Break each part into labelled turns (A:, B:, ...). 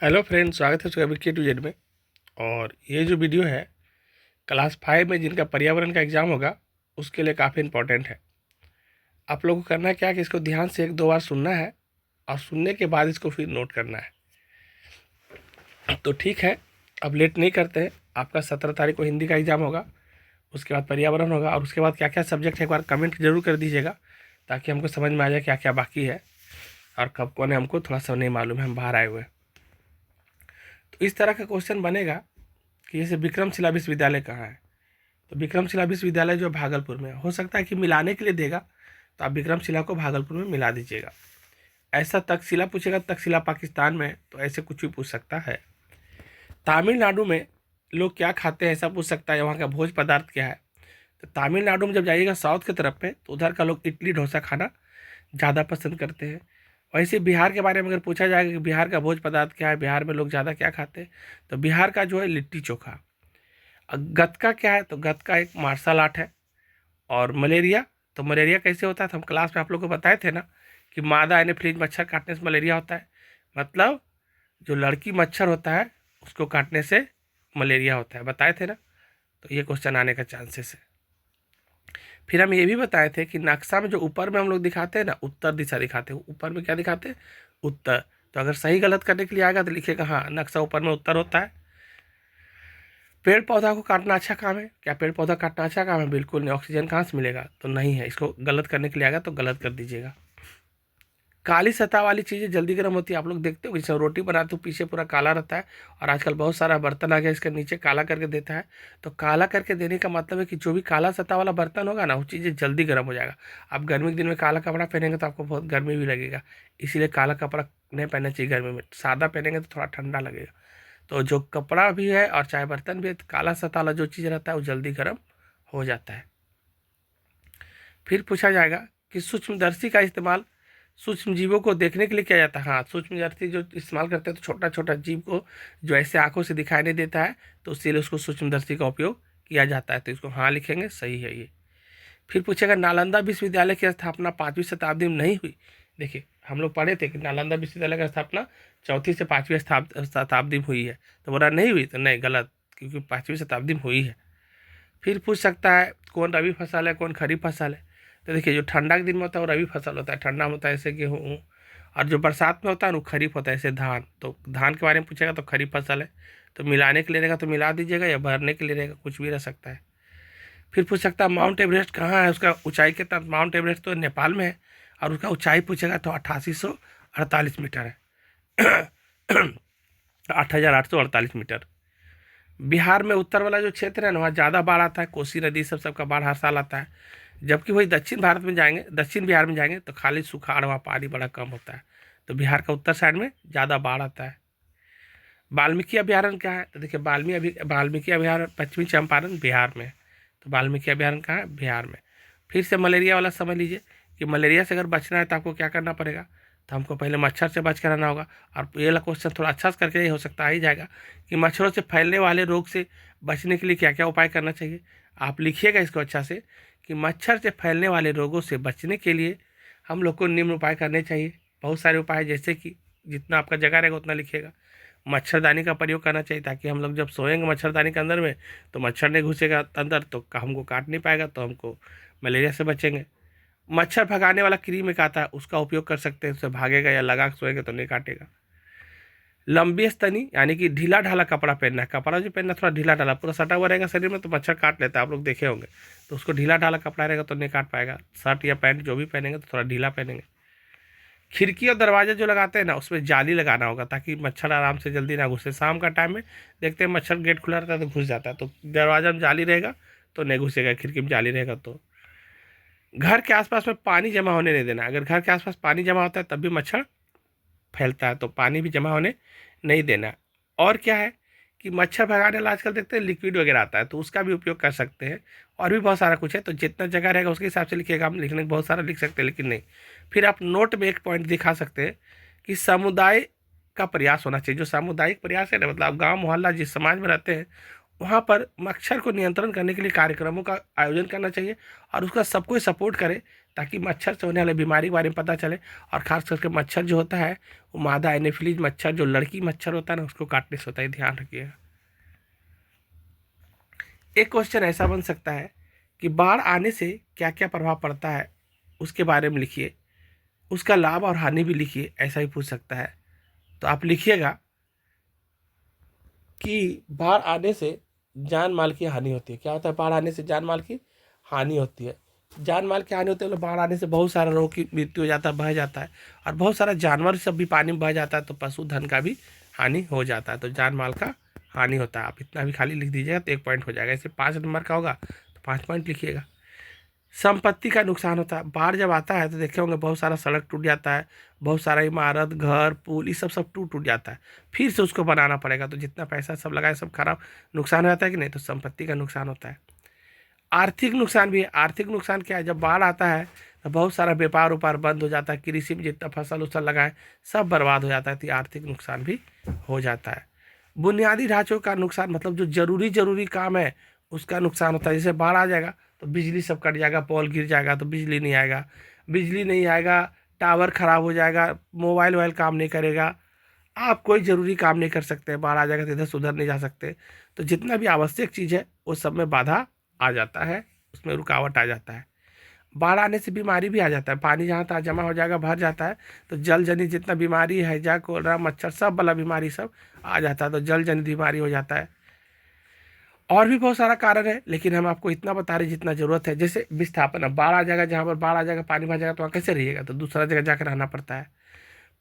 A: Hello friends, स्वागत है सुबह के टू जेड में। और ये जो वीडियो है क्लास 5 में जिनका पर्यावरण का एग्ज़ाम होगा उसके लिए काफ़ी इम्पोर्टेंट है। आप लोगों को करना क्या है कि इसको ध्यान से 1-2 बार सुनना है और सुनने के बाद इसको फिर नोट करना है। तो ठीक है, अब लेट नहीं करते हैं। आपका 17 तारीख को हिंदी का एग्ज़ाम होगा, उसके बाद पर्यावरण होगा और उसके बाद क्या क्या सब्जेक्ट है एक बार कमेंट जरूर कर दीजिएगा, ताकि हमको समझ में आ जाए क्या क्या बाकी है और कब कौन है। हमको थोड़ा सा नहीं मालूम है, हम बाहर आए हुए हैं। तो इस तरह का क्वेश्चन बनेगा कि जैसे विक्रमशिला विश्वविद्यालय कहाँ है, तो विक्रमशिला विश्वविद्यालय जो भागलपुर में हो सकता है कि मिलाने के लिए देगा, तो आप विक्रमशिला को भागलपुर में मिला दीजिएगा। ऐसा तक्षशिला पूछेगा, तक्षशिला पाकिस्तान में, तो ऐसे कुछ भी पूछ सकता है। तमिलनाडु में लोग क्या खाते हैं ऐसा पूछ सकता है, वहाँ का भोज पदार्थ क्या है। तो तमिलनाडु में जब जाइएगा साउथ की तरफ पे, तो उधर का लोग इडली डोसा खाना ज़्यादा पसंद करते हैं। वैसे बिहार के बारे में अगर पूछा जाएगा कि बिहार का भोज पदार्थ क्या है, बिहार में लोग ज़्यादा क्या खाते हैं, तो बिहार का जो है लिट्टी चोखा। गतका क्या है, तो गतका एक मार्शल आर्ट है। और मलेरिया, तो मलेरिया कैसे होता है, तो हम क्लास में आप लोग को बताए थे ना कि मादा एनोफिलीज मच्छर काटने से मलेरिया होता है। मतलब जो लड़की मच्छर होता है उसको काटने से मलेरिया होता है, बताए थे ना। तो ये क्वेश्चन आने का चांसेस है। फिर हम ये भी बताए थे कि नक्शा में जो ऊपर में हम लोग दिखाते हैं ना, उत्तर दिशा दिखाते हैं, ऊपर में क्या दिखाते हैं, उत्तर। तो अगर सही गलत करने के लिए आएगा तो लिखेगा हाँ, नक्शा ऊपर में उत्तर होता है। पेड़ पौधा को काटना अच्छा काम है क्या, पेड़ पौधा काटना अच्छा काम है? बिल्कुल नहीं। ऑक्सीजन कहाँ से मिलेगा, तो नहीं है। इसको गलत करने के लिए आएगा तो गलत कर दीजिएगा। काली सतह वाली चीज़ें जल्दी गर्म होती है, आप लोग देखते हो जैसे रोटी बनाते हो पीछे पूरा काला रहता है, और आजकल बहुत सारा बर्तन आ गया इसके नीचे काला करके देता है। तो काला करके देने का मतलब है कि जो भी काला सतह वाला बर्तन होगा ना, वो चीज़ें जल्दी गर्म हो जाएगा। आप गर्मी के दिन में काला कपड़ा पहनेंगे तो आपको बहुत गर्मी भी लगेगा, इसीलिए काला कपड़ा नहीं पहनना चाहिए गर्मी में। सादा पहनेंगे तो थोड़ा ठंडा लगेगा। तो जो कपड़ा भी है और चाहे बर्तन भी है, तो काला सतह वाला जो चीज़ रहता है वो जल्दी गर्म हो जाता है। फिर पूछा जाएगा कि सूक्ष्मदर्शी का इस्तेमाल सूक्ष्म जीवों को देखने के लिए किया जाता है। हाँ, सूक्ष्मदर्शी जो इस्तेमाल करते हैं तो छोटा छोटा जीव को जो ऐसे आंखों से दिखाई नहीं देता है, तो इसीलिए उसको सूक्ष्मदर्शी का उपयोग किया जाता है। तो इसको हाँ लिखेंगे, सही है ये। फिर पूछेगा नालंदा विश्वविद्यालय की स्थापना 5वीं शताब्दी में नहीं हुई। देखिए, हम लोग पढ़े थे कि नालंदा विश्वविद्यालय की स्थापना 4वीं से 5वीं शताब्दी में हुई है, तो बोला नहीं हुई, तो नहीं, गलत, क्योंकि 5वीं शताब्दी में हुई है। फिर पूछ सकता है कौन रबी फसल है कौन खरीफ फसल है। तो देखिए, जो ठंडा के दिन में होता है वो रबी फसल होता है, ठंडा में होता है ऐसे गेहूँ, और जो बरसात में होता है वो खरीफ होता है ऐसे धान। तो धान के बारे में पूछेगा तो खरीफ फसल है। तो मिलाने के लिए रहेगा तो मिला दीजिएगा, या भरने के लिए रहेगा कुछ भी रह सकता है। फिर पूछ सकता है माउंट एवरेस्ट कहाँ है, उसका ऊंचाई कितना। माउंट एवरेस्ट तो नेपाल में है, और उसका ऊंचाई पूछेगा तो 8848 मीटर है। 8848 मीटर। बिहार में उत्तर वाला जो क्षेत्र है ना, वहाँ ज़्यादा बाढ़ आता है, कोसी नदी सबका बाढ़ हर साल आता है। जबकि वही दक्षिण भारत में जाएंगे, दक्षिण बिहार में जाएंगे तो खाली सुखाड़, वहाँ पानी बड़ा कम होता है। तो बिहार का उत्तर साइड में ज़्यादा बाढ़ आता है। वाल्मीकि अभयारण्य क्या है, तो देखिए वाल्मीकि अभयारण्य पश्चिमी चंपारण बिहार में है। तो वाल्मीकि अभयारण्य कहाँ है, बिहार में। फिर से मलेरिया वाला समझ लीजिए कि मलेरिया से अगर बचना है तो आपको क्या करना पड़ेगा, तो हमको पहले मच्छर से बच कर रहना होगा। और ये वाला क्वेश्चन थोड़ा अच्छा से करके हो सकता आ ही जाएगा कि मच्छरों से फैलने वाले रोग से बचने के लिए क्या क्या उपाय करना चाहिए। आप लिखिएगा इसको अच्छा से कि मच्छर से फैलने वाले रोगों से बचने के लिए हम लोग को निम्न उपाय करने चाहिए। बहुत सारे उपाय, जैसे कि जितना आपका जगह रहेगा उतना लिखिएगा। मच्छरदानी का प्रयोग करना चाहिए, ताकि हम लोग जब सोएंगे मच्छरदानी के अंदर में तो मच्छर नहीं घुसेगा अंदर, तो हमको काट नहीं पाएगा, तो हमको मलेरिया से बचेंगे। मच्छर भगाने वाला क्रीम एक आता है, उसका उपयोग कर सकते हैं, उससे भागेगा, या लगा के सोएंगे तो नहीं काटेगा। लंबी स्तनी यानी कि ढीला ढाला कपड़ा पहनना है। कपड़ा जो पहनना थोड़ा ढीला ढाला, पूरा सटा हुआ रहेगा शरीर में तो मच्छर काट लेता है, आप लोग देखे होंगे। तो उसको ढीला ढाला कपड़ा रहेगा तो नहीं काट पाएगा। शर्ट या पैंट जो भी पहनेंगे तो थोड़ा ढीला पहनेंगे। खिड़की और दरवाजे जो लगाते हैं ना, उसमें जाली लगाना होगा, ताकि मच्छर आराम से जल्दी ना घुसे। शाम का टाइम में देखते हैं मच्छर गेट खुला रहता है तो घुस जाता है, तो दरवाजा में जाली रहेगा तो नहीं घुसेगा, खिड़की में जाली रहेगा तो। घर के आसपास में पानी जमा होने नहीं देना। अगर घर के आसपास पानी जमा होता है तब भी मच्छर फैलता है, तो पानी भी जमा होने नहीं देना। और क्या है कि मच्छर भगाने वाला आजकल देखते हैं लिक्विड वगैरह आता है, तो उसका भी उपयोग कर सकते हैं। और भी बहुत सारा कुछ है, तो जितना जगह रहेगा उसके हिसाब से लिखिएगा। हम लिखने को बहुत सारा लिख सकते हैं लेकिन नहीं। फिर आप नोट में एक पॉइंट दिखा सकते हैं कि समुदाय का प्रयास होना चाहिए। जो सामुदायिक प्रयास है ना, मतलब आप गाँव मोहल्ला जिस समाज में रहते हैं वहाँ पर मच्छर को नियंत्रण करने के लिए कार्यक्रमों का आयोजन करना चाहिए और उसका सबको सपोर्ट करे, ताकि मच्छर से होने वाले बीमारी के बारे में पता चले। और ख़ास करके मच्छर जो होता है वो मादा एनोफिलीज मच्छर, जो लड़की मच्छर होता है ना, उसको काटने से होता है, ध्यान रखिएगा। एक क्वेश्चन ऐसा बन सकता है कि बाढ़ आने से क्या क्या प्रभाव पड़ता है, उसके बारे में लिखिए, उसका लाभ और हानि भी लिखिए, ऐसा ही पूछ सकता है। तो आप लिखिएगा कि बाढ़ आने से जान माल की हानि होती है। क्या होता है? बाढ़ आने से जान माल की हानि होती है। जान माल की हानि होती है, मतलब बाढ़ आने से बहुत सारा लोगों की मृत्यु हो जाता है, बह जाता है, और बहुत सारा जानवर सब भी पानी में बह जाता है, तो पशुधन का भी हानि हो जाता है। तो जान माल का हानि होता है। आप इतना भी खाली लिख दीजिएगा तो 1 पॉइंट हो जाएगा। ऐसे 5 नंबर का होगा तो 5 पॉइंट लिखिएगा। संपत्ति का नुकसान होता है। बाढ़ जब आता है तो देखे होंगे बहुत सारा सड़क टूट जाता है, बहुत सारा इमारत, घर, पुल, ये सब सब टूट टूट जाता है, फिर से उसको बनाना पड़ेगा। तो जितना पैसा सब लगाए सब खराब, नुकसान हो जाता है कि नहीं? तो संपत्ति का नुकसान होता है। आर्थिक नुकसान भी है। आर्थिक नुकसान क्या है? जब बाढ़ आता है तो बहुत सारा व्यापार उपार बंद हो जाता है, कृषि में जितना फसल उसल लगाए सब बर्बाद हो जाता है, तो ये आर्थिक नुकसान भी हो जाता है। बुनियादी ढांचों का नुकसान, मतलब जो जरूरी जरूरी काम है उसका नुकसान होता है। जैसे बाढ़ आ जाएगा तो बिजली सब कट जाएगा, पोल गिर जाएगा तो बिजली नहीं आएगा, बिजली नहीं आएगा, टावर खराब हो जाएगा, मोबाइल वोबाइल काम नहीं करेगा, आप कोई ज़रूरी काम नहीं कर सकते। बाढ़ आ जाएगा तो इधर से उधर नहीं जा सकते। तो जितना भी आवश्यक चीज़ है वो सब में बाधा आ जाता है, उसमें रुकावट आ जाता है। बाढ़ आने से बीमारी भी आ जाता है। पानी जहाँ तहाँ जमा हो जाएगा, भर जाता है, तो जल जनित जितना बीमारी, हैजा, कोलरा, मच्छर, सब वाला बीमारी सब आ जाता है, तो जल जनित बीमारी हो जाता है। और भी बहुत सारा कारण है, लेकिन हम आपको इतना बता रहे जितना ज़रूरत है। जैसे विस्थापन, अब बाढ़ आ जाएगा, जहाँ पर बाढ़ आ जाएगा पानी भर जाएगा तो वहाँ कैसे रहिएगा? तो दूसरा जगह जाकर रहना पड़ता है।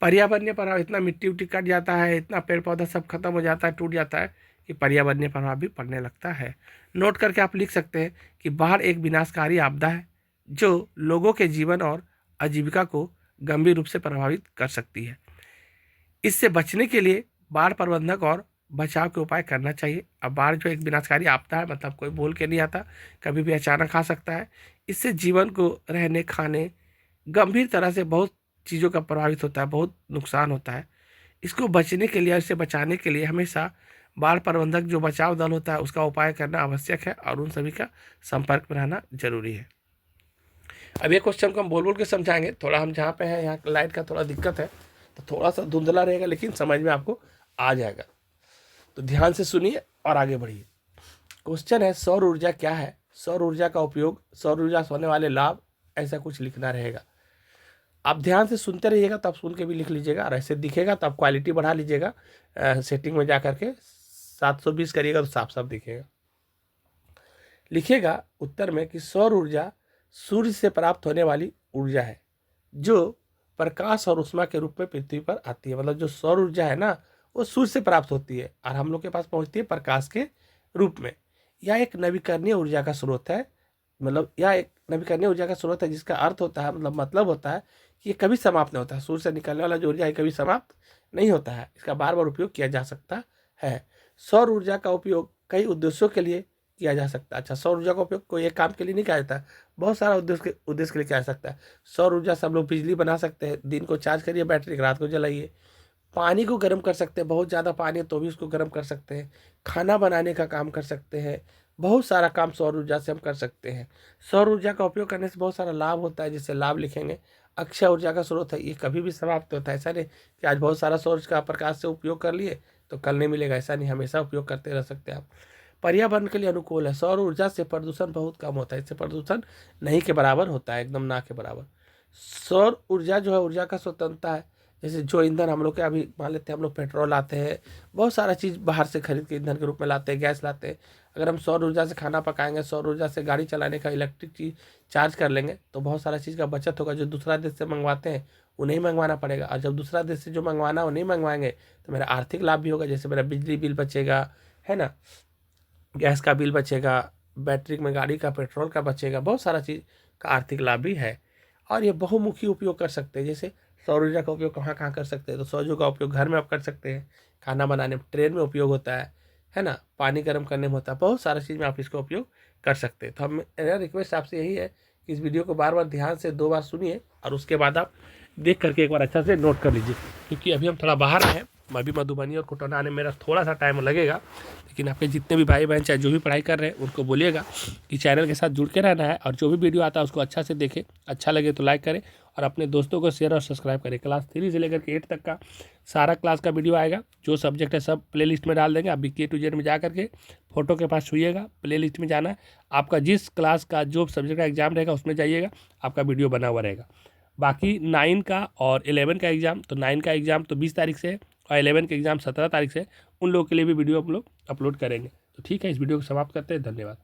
A: पर्यावरणीय प्रभाव, इतना मिट्टी उट्टी कट जाता है, इतना पेड़ पौधा सब खत्म हो जाता है, टूट जाता है, कि पर्यावरणीय प्रभाव भी पड़ने लगता है। नोट करके आप लिख सकते हैं कि बाढ़ एक विनाशकारी आपदा है जो लोगों के जीवन और आजीविका को गंभीर रूप से प्रभावित कर सकती है। इससे बचने के लिए बाढ़ प्रबंधक और बचाव के उपाय करना चाहिए। अब बाढ़ जो एक विनाशकारी आपदा है, मतलब कोई बोल के नहीं आता, कभी भी अचानक आ सकता है। इससे जीवन को, रहने खाने, गंभीर तरह से बहुत चीज़ों का प्रभावित होता है, बहुत नुकसान होता है। इसको बचने के लिए, इससे बचाने के लिए हमेशा बाढ़ प्रबंधक जो बचाव दल होता है उसका उपाय करना आवश्यक है, और उन सभी का संपर्क में रहना जरूरी है। अब ये क्वेश्चन को हम बोल बोल के समझाएंगे। थोड़ा हम जहाँ पे हैं यहाँ लाइट का थोड़ा दिक्कत है, तो थोड़ा सा धुंधला रहेगा, लेकिन समझ में आपको आ जाएगा। तो ध्यान से सुनिए और आगे बढ़िए। क्वेश्चन है, सौर ऊर्जा क्या है? सौर ऊर्जा का उपयोग, सौर ऊर्जा से होने वाले लाभ, ऐसा कुछ लिखना रहेगा। आप ध्यान से सुनते रहिएगा, तब सुन के भी लिख लीजिएगा, और ऐसे दिखेगा तो आप क्वालिटी बढ़ा लीजिएगा। सेटिंग में जा करके 720 करिएगा तो साफ साफ दिखेगा। लिखिएगा उत्तर में कि सौर ऊर्जा सूर्य से प्राप्त होने वाली ऊर्जा है जो प्रकाश और ऊष्मा के रूप में पृथ्वी पर आती है। मतलब जो सौर ऊर्जा है ना, वो सूर्य से प्राप्त होती है और हम लोग के पास पहुंचती है प्रकाश के रूप में। यह एक नवीकरणीय ऊर्जा का स्रोत है। मतलब यह एक नवीकरणीय ऊर्जा का स्रोत है, जिसका अर्थ होता है, मतलब होता है कि ये कभी समाप्त नहीं होता है। सूर्य से निकलने वाला जो ऊर्जा है कभी समाप्त नहीं होता है, इसका बार बार उपयोग किया जा सकता है। सौर ऊर्जा का उपयोग कई उद्देश्यों के लिए किया जा सकता है। अच्छा, सौर ऊर्जा का उपयोग कोई एक काम के लिए नहीं किया जाता, बहुत सारा उद्देश्य के लिए किया जा सकता है। सौर ऊर्जा से हम लोग बिजली बना सकते हैं, दिन को चार्ज करिए बैटरी, रात को जलाइए। पानी को गर्म कर सकते हैं, बहुत ज़्यादा पानी है तो भी उसको गर्म कर सकते हैं। खाना बनाने का काम कर सकते हैं, बहुत सारा काम सौर ऊर्जा से हम कर सकते हैं। सौर ऊर्जा का उपयोग करने से बहुत सारा लाभ होता है, जिससे लाभ लिखेंगे। अक्षय ऊर्जा का स्रोत है, ये कभी भी समाप्त होता है। ऐसा नहीं कि आज बहुत सारा सौर का प्रकाश से उपयोग कर लिए तो कल नहीं मिलेगा, ऐसा नहीं, हमेशा उपयोग करते रह सकते हैं आप। पर्यावरण के लिए अनुकूल है। सौर ऊर्जा से प्रदूषण बहुत कम होता है, इससे प्रदूषण नहीं के बराबर होता है, एकदम ना के बराबर। सौर ऊर्जा जो है, ऊर्जा का स्वतंत्रता है। जैसे जो ईंधन हम लोग के, अभी मान लेते हैं हम लोग पेट्रोल लाते हैं, बहुत सारा चीज़ बाहर से खरीद के ईंधन के रूप में लाते हैं, गैस लाते हैं। अगर हम सौर ऊर्जा से खाना पकाएंगे, सौर ऊर्जा से गाड़ी चलाने का इलेक्ट्रिक चीज चार्ज कर लेंगे, तो बहुत सारा चीज़ का बचत होगा। जो दूसरा देश से मंगवाते हैं वो नहीं मंगवाना पड़ेगा, और जब दूसरा देश से जो मंगवाना वो नहीं मंगवाएंगे तो मेरा आर्थिक लाभ भी होगा। जैसे मेरा बिजली बिल बचेगा, है ना, गैस का बिल बचेगा, बैटरी में गाड़ी का पेट्रोल का बचेगा, बहुत सारा चीज़ का आर्थिक लाभ भी है। और ये बहुमुखी उपयोग कर सकते हैं। जैसे सौर ऊर्जा का उपयोग कहाँ कहाँ कर सकते हैं? तो सौर ऊर्जा का उपयोग घर में आप कर सकते हैं, खाना बनाने में, ट्रेन में उपयोग होता है ना, पानी गर्म करने में होता है, बहुत सारा चीज़ में आप इसका उपयोग कर सकते हैं। तो हम, मेरा रिक्वेस्ट आपसे यही है कि इस वीडियो को बार बार ध्यान से 2 बार सुनिए, और उसके बाद आप देख करके एक बार अच्छा से नोट कर लीजिए, क्योंकि अभी हम थोड़ा बाहर हैं मैं भी मधुबनी और कोटौना आने में मेरा थोड़ा सा टाइम लगेगा, लेकिन आपके जितने भी भाई बहन चाहे जो भी पढ़ाई कर रहे हैं उनको बोलिएगा कि चैनल के साथ जुड़ के रहना है, और जो भी वीडियो आता है उसको अच्छा से देखें, अच्छा लगे तो लाइक करें और अपने दोस्तों को शेयर और सब्सक्राइब करें। क्लास 3 से लेकर के 8 तक का सारा क्लास का वीडियो आएगा, जो सब्जेक्ट है सब प्लेलिस्ट में डाल देंगे। आप भी A to Z में जा करके फोटो के पास छूइएगा, प्लेलिस्ट में जाना है, आपका जिस क्लास का जो सब्जेक्ट का एग्जाम रहेगा उसमें जाइएगा, आपका वीडियो बना हुआ रहेगा। बाकी 9 का और 11 का एग्ज़ाम, तो 9 का एग्ज़ाम तो 20 तारीख से है और 11 का एग्ज़ाम 17 तारीख से है, उन लोगों के लिए भी वीडियो हम लोग अपलोड करेंगे। तो ठीक है, इस वीडियो को समाप्त करते हैं, धन्यवाद।